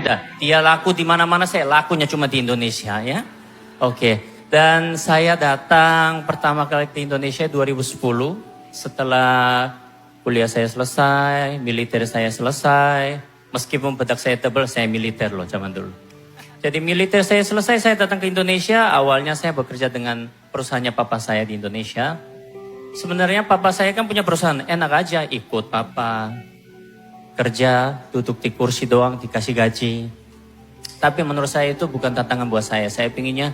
beda. Dia laku di mana-mana, saya lakunya cuma di Indonesia ya. Oke. Dan saya datang pertama kali ke Indonesia 2010 setelah kuliah saya selesai, militer saya selesai. Meskipun bedak saya tebal, saya militer loh zaman dulu. Jadi militer saya selesai, saya datang ke Indonesia. Awalnya saya bekerja dengan perusahaannya papa saya di Indonesia. Sebenarnya papa saya kan punya perusahaan, enak aja ikut papa. Kerja, duduk di kursi doang, dikasih gaji. Tapi menurut saya itu bukan tantangan buat saya. Saya pengen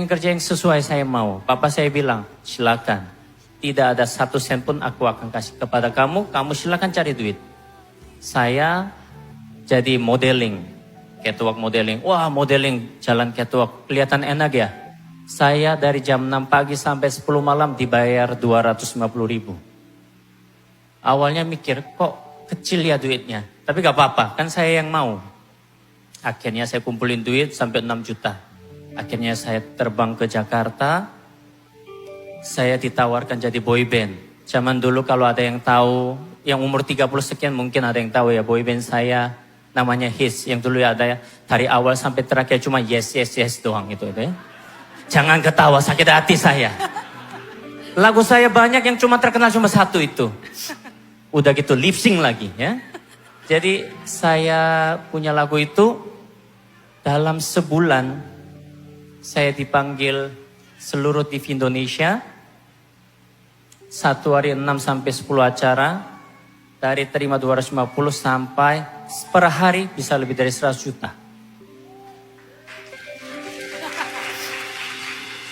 kerja yang sesuai saya mau. Papa saya bilang, silakan. Tidak ada 1 sen pun aku akan kasih kepada kamu. Kamu silakan cari duit. Saya jadi modeling. Catwalk modeling. Wah, modeling jalan catwalk. Kelihatan enak ya. Saya dari jam 6 pagi sampai 10 malam dibayar 250.000. Awalnya mikir, kok kecil ya duitnya. Tapi gak apa-apa, kan saya yang mau. Akhirnya saya kumpulin duit sampai 6 juta. Akhirnya saya terbang ke Jakarta. Saya ditawarkan jadi boy band. Zaman dulu kalau ada yang tahu, yang umur 30 sekian mungkin ada yang tahu ya, boy band saya namanya His. Yang dulu ya ada ya, dari awal sampai terakhir cuma yes, yes, yes doang gitu ya. Jangan ketawa, sakit hati saya. Lagu saya banyak yang cuma terkenal cuma satu itu. Udah gitu lip sync lagi ya. Jadi saya punya lagu itu dalam sebulan saya dipanggil seluruh TV Indonesia. 1 hari 6 sampai 10 acara. Dari terima 250 sampai per hari bisa lebih dari 100 juta.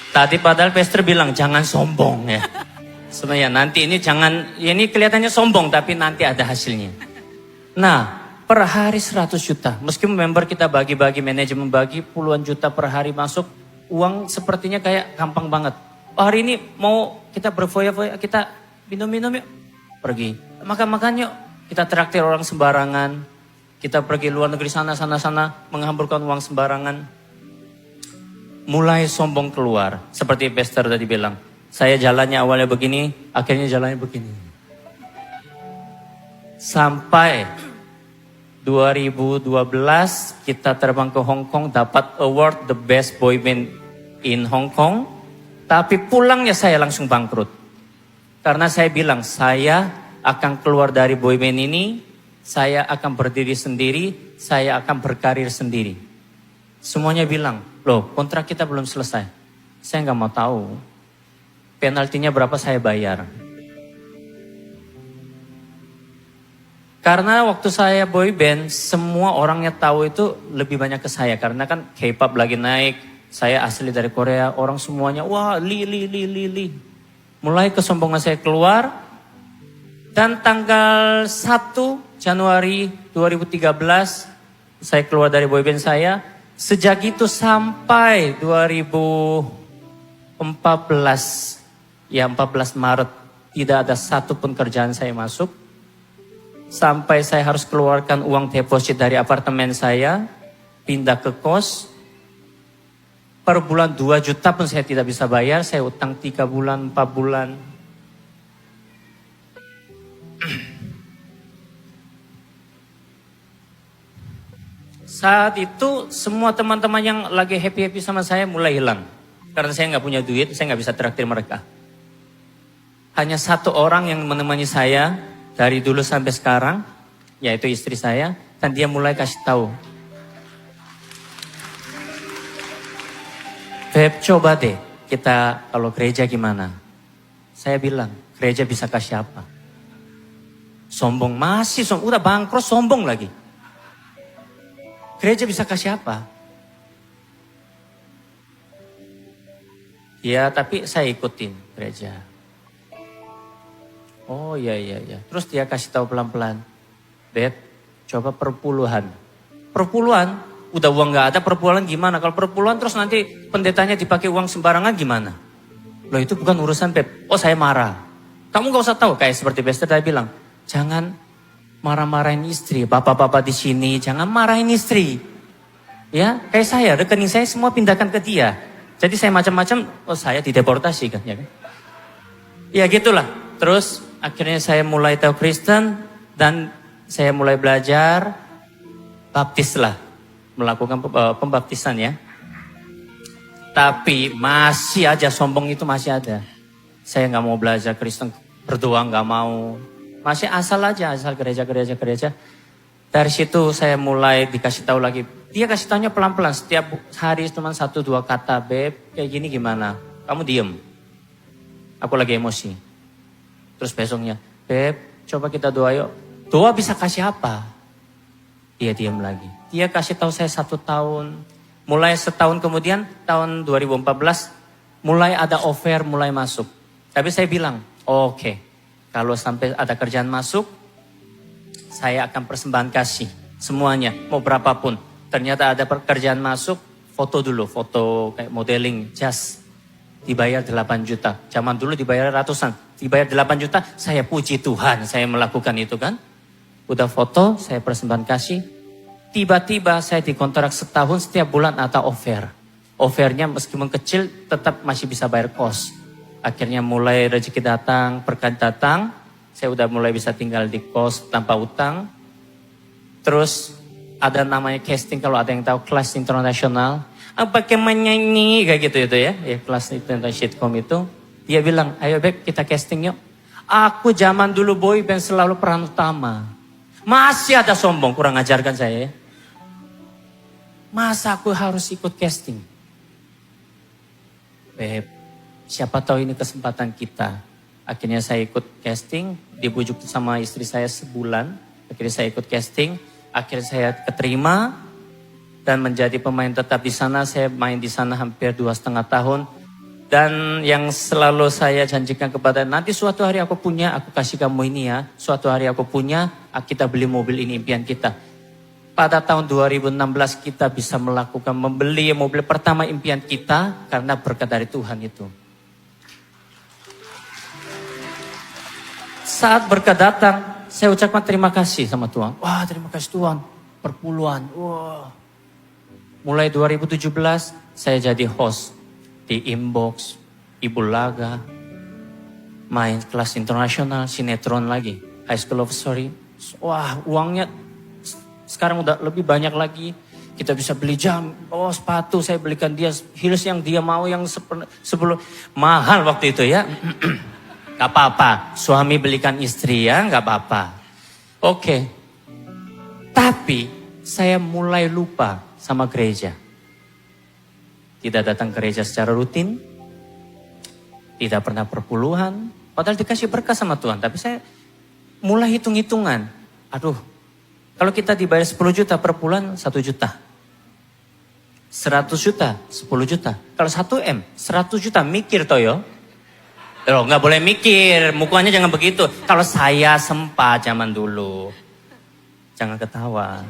Tadi padahal Pastor bilang jangan sombong ya. Sebenarnya nanti ini jangan, ini kelihatannya sombong tapi nanti ada hasilnya. Nah, per hari 100 juta. Meskipun member kita bagi-bagi, manajemen bagi puluhan juta per hari masuk. Uang sepertinya kayak gampang banget. Oh, hari ini mau kita berfoya-foya, kita minum-minum yuk. Pergi. Makan-makan yuk. Kita traktir orang sembarangan. Kita pergi luar negeri sana, menghamburkan uang sembarangan. Mulai sombong keluar. Seperti Pastor tadi bilang. Saya jalannya awalnya begini, akhirnya jalannya begini. Sampai 2012 kita terbang ke Hong Kong, dapat award the best boy band in Hong Kong. Tapi pulangnya saya langsung bangkrut. Karena saya bilang, saya akan keluar dari boy band ini, saya akan berdiri sendiri, saya akan berkarir sendiri. Semuanya bilang, loh kontrak kita belum selesai. Saya nggak mau tahu. Penaltinya berapa saya bayar. Karena waktu saya boy band, semua orangnya tahu itu lebih banyak ke saya. Karena kan K-pop lagi naik, saya asli dari Korea, orang semuanya, wah Li. Mulai kesombongan saya keluar, dan tanggal 1 Januari 2013, saya keluar dari boy band saya. Sejak itu sampai 2014, ya 14 Maret tidak ada satu pun kerjaan saya masuk. Sampai saya harus keluarkan uang deposit dari apartemen saya. Pindah ke kos. Per bulan 2 juta pun saya tidak bisa bayar. Saya utang 3 bulan, 4 bulan. Saat itu semua teman-teman yang lagi happy-happy sama saya mulai hilang. Karena saya nggak punya duit, saya nggak bisa traktir mereka. Hanya satu orang yang menemani saya dari dulu sampai sekarang, yaitu istri saya, dan dia mulai kasih tahu. Beb, coba deh kita kalau gereja gimana? Saya bilang, gereja bisa kasih apa? Sombong, masih sombong, udah bangkrut sombong lagi. Gereja bisa kasih apa? Ya, tapi saya ikutin gereja. Oh iya. Terus dia kasih tahu pelan-pelan. Beb, coba perpuluhan. Perpuluhan? Udah uang gak ada, perpuluhan gimana? Kalau perpuluhan terus nanti pendetanya dipakai uang sembarangan gimana? Loh itu bukan urusan Beb. Oh saya marah. Kamu gak usah tahu. Kayak seperti Pastor tadi bilang. Jangan marah-marahin istri. Bapak-bapak di sini jangan marahin istri. Ya, kayak saya, rekening saya semua pindahkan ke dia. Jadi saya macam-macam, oh saya dideportasi kan. Ya gitulah. Terus akhirnya saya mulai tahu Kristen dan saya mulai belajar. baptis lah. Melakukan pembaptisan ya. Tapi masih aja sombong itu masih ada. Saya nggak mau belajar Kristen, berdoa nggak mau. Masih asal aja, asal gereja. Dari situ saya mulai dikasih tahu lagi. Dia kasih tanya pelan-pelan, setiap hari cuma 1-2 kata, Beb, kayak gini gimana? Kamu diem. Aku lagi emosi. Terus besoknya, Beb, coba kita doa yuk. Doa bisa kasih apa? Dia diem lagi. Dia kasih tahu saya 1 tahun. Mulai setahun kemudian, tahun 2014, mulai ada offer, mulai masuk. Tapi saya bilang, oke, kalau sampai ada kerjaan masuk, saya akan persembahan kasih. Semuanya, mau berapapun. Ternyata ada pekerjaan masuk, foto dulu, foto kayak modeling, jas. Dibayar 8 juta. Zaman dulu dibayar ratusan. Dibayar 8 juta, saya puji Tuhan, saya melakukan itu kan. Udah foto, saya persembahan kasih. Tiba-tiba saya dikontrak setahun, setiap bulan ada offer. Offernya meskipun kecil tetap masih bisa bayar kos. Akhirnya mulai rezeki datang, berkat datang. Saya udah mulai bisa tinggal di kos tanpa utang. Terus ada namanya casting, kalau ada yang tahu kelas internasional. Apa menyanyi kayak gitu itu ya. Ya kelas itu tentang sitcom itu. Dia bilang, ayo Beb kita casting yuk. Aku zaman dulu boy band selalu peran utama. Masih ada sombong, kurang ajarkan saya ya. Masa aku harus ikut casting? Beb, siapa tahu ini kesempatan kita. Akhirnya saya ikut casting, dibujuk sama istri saya sebulan. Akhirnya saya ikut casting, akhirnya saya keterima dan menjadi pemain tetap di sana. Saya main di sana hampir 2,5 tahun. Dan yang selalu saya janjikan kepada, nanti suatu hari aku punya, aku kasih kamu ini ya. Suatu hari aku punya, kita beli mobil, ini impian kita. Pada tahun 2016 kita bisa melakukan, membeli mobil pertama impian kita karena berkat dari Tuhan itu. Saat berkat datang, saya ucapkan terima kasih sama Tuhan. Wah, terima kasih Tuhan, perpuluhan. Wah. Mulai 2017 saya jadi host di Inbox, Ibu Laga, main kelas internasional, sinetron lagi, High School of Story. Wah, uangnya sekarang udah lebih banyak lagi. Kita bisa beli jam, sepatu saya belikan dia, heels yang dia mau yang sebelum mahal waktu itu ya. Gak apa-apa, suami belikan istri ya, gak apa-apa. Oke, tapi saya mulai lupa sama gereja. Tidak datang gereja secara rutin. Tidak pernah perpuluhan. Padahal dikasih berkah sama Tuhan. Tapi saya mulai hitung-hitungan. Aduh, kalau kita dibayar 10 juta per bulan, 1 juta. 100 juta, 10 juta. Kalau 1 M, 100 juta, mikir Toyo. Loh, gak boleh mikir, mukanya jangan begitu. Kalau saya sempat zaman dulu. Jangan ketawa.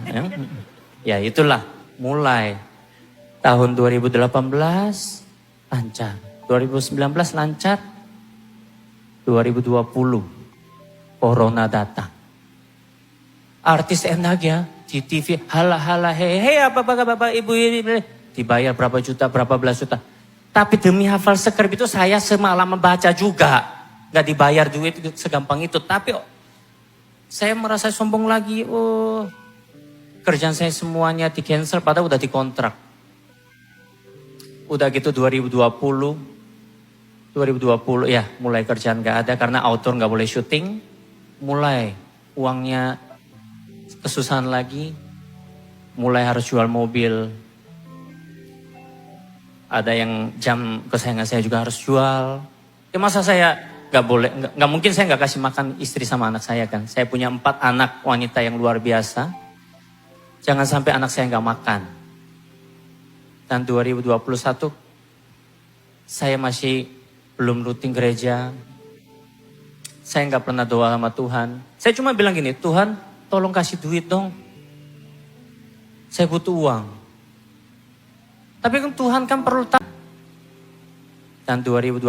Ya itulah, mulai. Tahun 2018 lancar, 2019 lancar, 2020 Corona datang. Artis enak ya di TV, hala hei apa bapak ibu ini dibayar berapa juta, berapa belas juta. Tapi demi hafal skrip itu saya semalam membaca juga, nggak dibayar duit segampang itu. Tapi saya merasa sombong lagi, kerjaan saya semuanya di cancel padahal udah dikontrak. Udah gitu 2020 ya mulai kerjaan gak ada karena outdoor gak boleh syuting. Mulai uangnya kesusahan lagi. Mulai harus jual mobil. Ada yang jam kesayangan saya juga harus jual. Ya masa saya gak boleh, gak mungkin saya gak kasih makan istri sama anak saya kan. Saya punya 4 anak wanita yang luar biasa. Jangan sampai anak saya gak makan. Dan 2021 saya masih belum rutin gereja. Saya nggak pernah doa sama Tuhan. Saya cuma bilang gini, Tuhan tolong kasih duit dong. Saya butuh uang. Tapi kan Tuhan kan perlu tahu. Dan 2021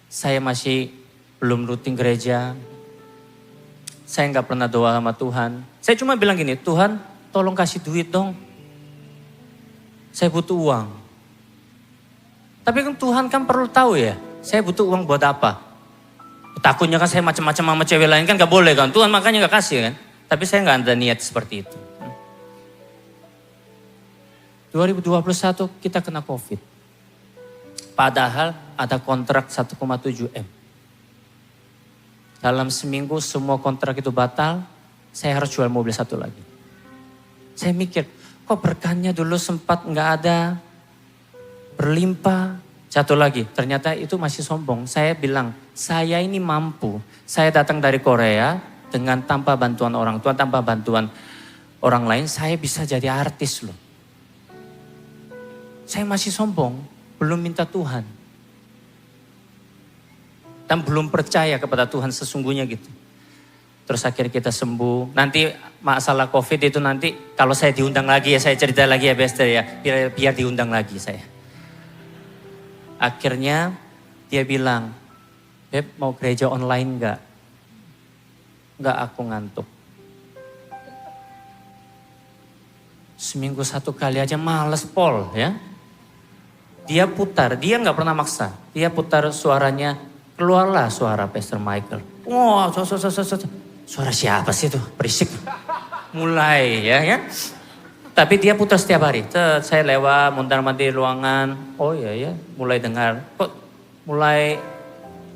saya masih belum rutin gereja. Saya nggak pernah doa sama Tuhan. Saya cuma bilang gini, Tuhan tolong kasih duit dong. Saya butuh uang. Tapi kan Tuhan kan perlu tahu ya. Saya butuh uang buat apa? Takutnya kan saya macam-macam sama cewek lain kan gak boleh kan. Tuhan makanya gak kasih kan. Tapi saya nggak ada niat seperti itu. 2021 kita kena COVID. Padahal ada kontrak 1,7 M. Dalam seminggu semua kontrak itu batal, saya harus jual mobil satu lagi. Saya mikir, kok berkahnya dulu sempat nggak ada, berlimpah, jatuh lagi. Ternyata itu masih sombong. Saya bilang, saya ini mampu. Saya datang dari Korea dengan tanpa bantuan orang tua, tanpa bantuan orang lain, saya bisa jadi artis loh. Saya masih sombong, belum minta Tuhan. Dan belum percaya kepada Tuhan sesungguhnya gitu. Terus akhirnya kita sembuh. Nanti masalah COVID itu nanti kalau saya diundang lagi ya, saya cerita lagi ya Bester ya. Biar diundang lagi saya. Akhirnya dia bilang, Beb mau gereja online enggak? Enggak, aku ngantuk. Seminggu satu kali aja males Paul ya. Dia putar, dia nggak pernah maksa. Dia putar suaranya, keluarlah suara Pastor Michael. Wah, suara siapa sih itu? Berisik. Mulai ya. Tapi dia putar setiap hari. Saya lewat, mondar-mandir ruangan. Oh iya, mulai dengar. Kok mulai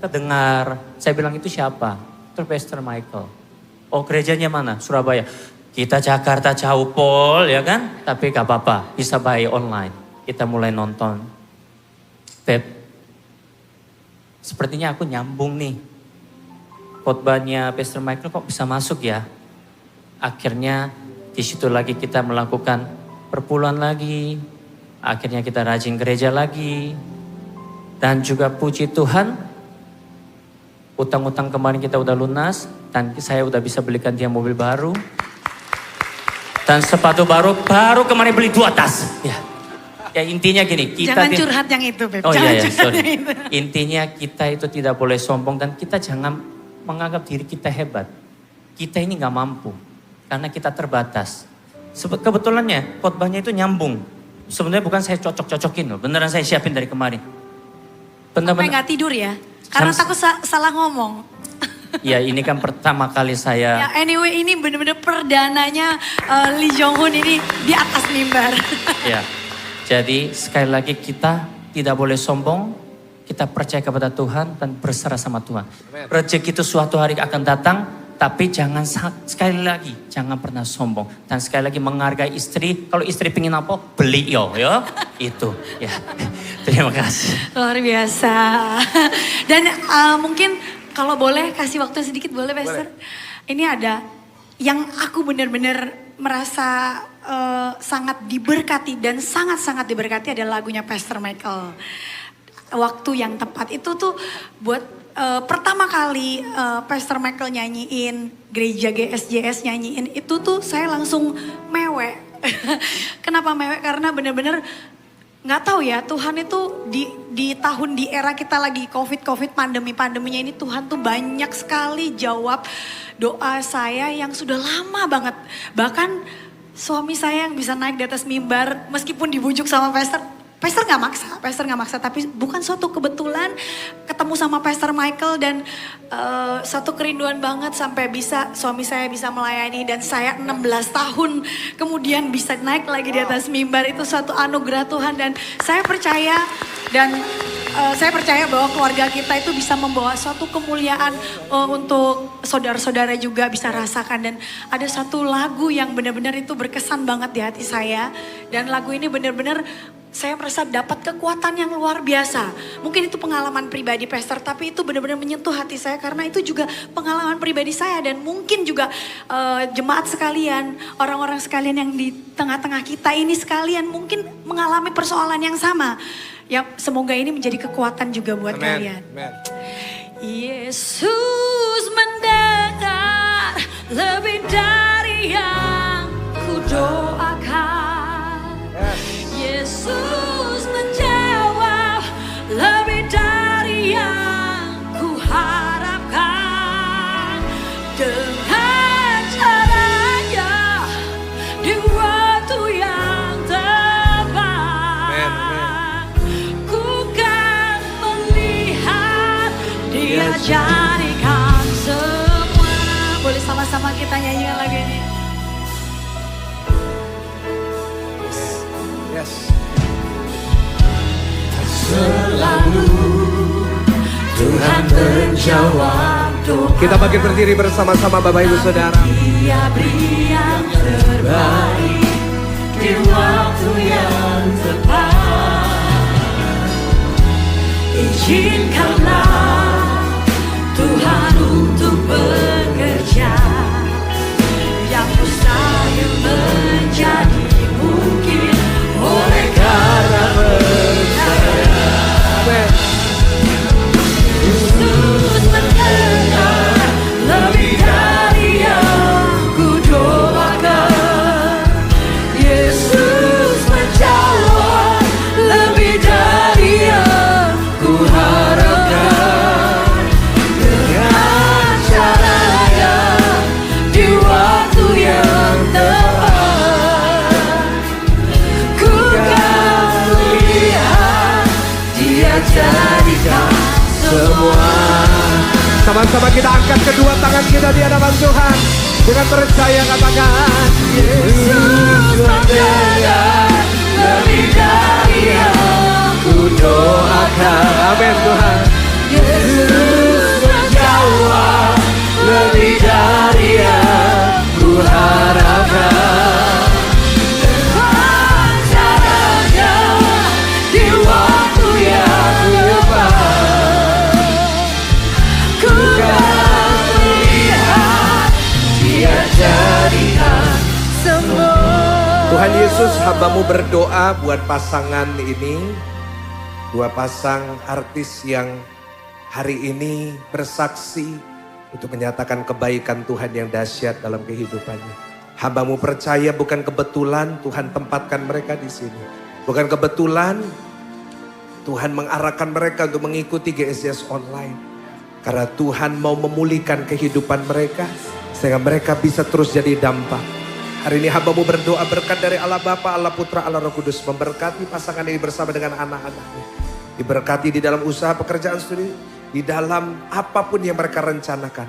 kedengar. Saya bilang itu siapa? Itu Pastor Michael. Oh gerejanya mana? Surabaya. Kita Jakarta jauh Paul ya kan? Tapi gak apa-apa, bisa buy online. Kita mulai nonton. Beb, sepertinya aku nyambung nih. Khotbahnya Pastor Michael kok bisa masuk ya? Akhirnya di situ lagi kita melakukan perpuluhan lagi. Akhirnya kita rajin gereja lagi. Dan juga puji Tuhan, utang-utang kemarin kita udah lunas. Dan saya udah bisa belikan dia mobil baru. Dan sepatu baru kemarin beli 2 tas. Ya intinya gini. Jangan curhat yang itu Beb. Oh Jangan iya, sorry. itu. Intinya kita itu tidak boleh sombong dan kita jangan menganggap diri kita hebat. Kita ini gak mampu. Karena kita terbatas. Kebetulannya khotbahnya itu nyambung. Sebenarnya bukan saya cocok-cocokin loh. Beneran saya siapin dari kemarin. Sampai gak tidur ya? Karena takut salah ngomong. Ya ini kan pertama kali saya. Ya anyway ini bener-bener perdananya Lee Jong Hoon ini di atas mimbar. Ya, jadi sekali lagi kita tidak boleh sombong. Kita percaya kepada Tuhan dan berserah sama Tuhan. Rezeki itu suatu hari akan datang. Tapi jangan sekali lagi, jangan pernah sombong. Dan sekali lagi menghargai istri. Kalau istri pingin apa, beli yo. Itu ya. Terima kasih. Luar biasa. Dan mungkin kalau boleh kasih waktu sedikit boleh Pastor? Ini ada yang aku benar-benar merasa sangat diberkati dan sangat-sangat diberkati adalah lagunya Pastor Michael. Waktu yang tepat itu tuh buat pertama kali Pastor Michael nyanyiin, gereja GSJS nyanyiin itu tuh saya langsung mewek. Kenapa mewek? Karena benar-benar nggak tahu ya, Tuhan itu di tahun di era kita lagi COVID pandeminya ini Tuhan tuh banyak sekali jawab doa saya yang sudah lama banget. Bahkan suami saya yang bisa naik di atas mimbar meskipun dibujuk sama Pastor nggak maksa, tapi bukan suatu kebetulan ketemu sama Pastor Michael dan satu kerinduan banget sampai bisa suami saya bisa melayani dan saya 16 tahun kemudian bisa naik lagi di atas mimbar, itu suatu anugerah Tuhan dan saya percaya bahwa keluarga kita itu bisa membawa suatu kemuliaan untuk saudara-saudara juga bisa rasakan. Dan ada satu lagu yang benar-benar itu berkesan banget di hati saya dan lagu ini benar-benar saya merasa dapat kekuatan yang luar biasa. Mungkin itu pengalaman pribadi Pastor, tapi itu benar-benar menyentuh hati saya karena itu juga pengalaman pribadi saya dan mungkin juga jemaat sekalian, orang-orang sekalian yang di tengah-tengah kita ini sekalian mungkin mengalami persoalan yang sama. Ya, semoga ini menjadi kekuatan juga buat kalian. Amen. Yesus mendengar lebih dari yang ku doakan. Yesus menjawab lebih dari yang ku harapkan. Dengan caranya di waktu yang tepat. Ku kan melihat Dia jadikan semua. Boleh sama sama-sama kita nyanyikan lagu ini. Yes. Selalu Tuhan menjawab doa. Kita bangkit berdiri bersama-sama Bapak Ibu Saudara. Dia beri yang terbaik di waktu yang tepat. Izinkanlah Tuhan untuk bekerja yang mustahil menjadi mungkin oleh karena percaya. Amin. Yesus mendengar lebih dari yang ku doakan. Yesus menjawab lebih dari yang ku harapkan. Dengan caranya di waktu yang tepat, ku kan melihat Dia jadikan semua. Sama-sama kita angkat kedua tangan kita di hadapan Tuhan. Dengan percaya katakan, Yesus mendengar lebih dari yang ku doakan. amin Tuhan. Yesus menjawab lebih dari yang ku harapkan. Dengan caranya di waktu yang tepat, ku kan melihat Dia jadikan semua. Tuhan Yesus, hamba-Mu berdoa buat pasangan ini. Dua pasang artis yang hari ini bersaksi untuk menyatakan kebaikan Tuhan yang dahsyat dalam kehidupannya. Hamba-Mu percaya bukan kebetulan Tuhan tempatkan mereka di sini. Bukan kebetulan Tuhan mengarahkan mereka untuk mengikuti GSJS online. Karena Tuhan mau memulihkan kehidupan mereka sehingga mereka bisa terus jadi dampak. Hari ini hamba-Mu berdoa berkat dari Allah Bapa, Allah Putra, Allah Roh Kudus memberkati pasangan ini bersama dengan anak-anaknya. Diberkati di dalam usaha pekerjaan studi, di dalam apapun yang mereka rencanakan.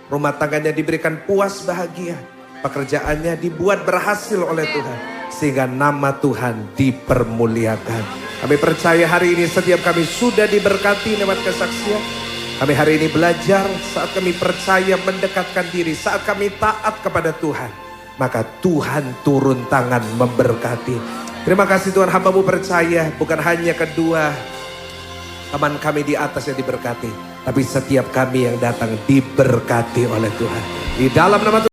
Rumah tangganya diberikan puas bahagia, pekerjaannya dibuat berhasil oleh Tuhan sehingga nama Tuhan dipermuliakan. Kami percaya hari ini setiap kami sudah diberkati lewat kesaksian. Kami hari ini belajar saat kami percaya mendekatkan diri, saat kami taat kepada Tuhan, maka Tuhan turun tangan memberkati. Terima kasih Tuhan, hamba-Mu percaya bukan hanya kedua teman kami di atas yang diberkati, tapi setiap kami yang datang diberkati oleh Tuhan. Di dalam nama Tuhan.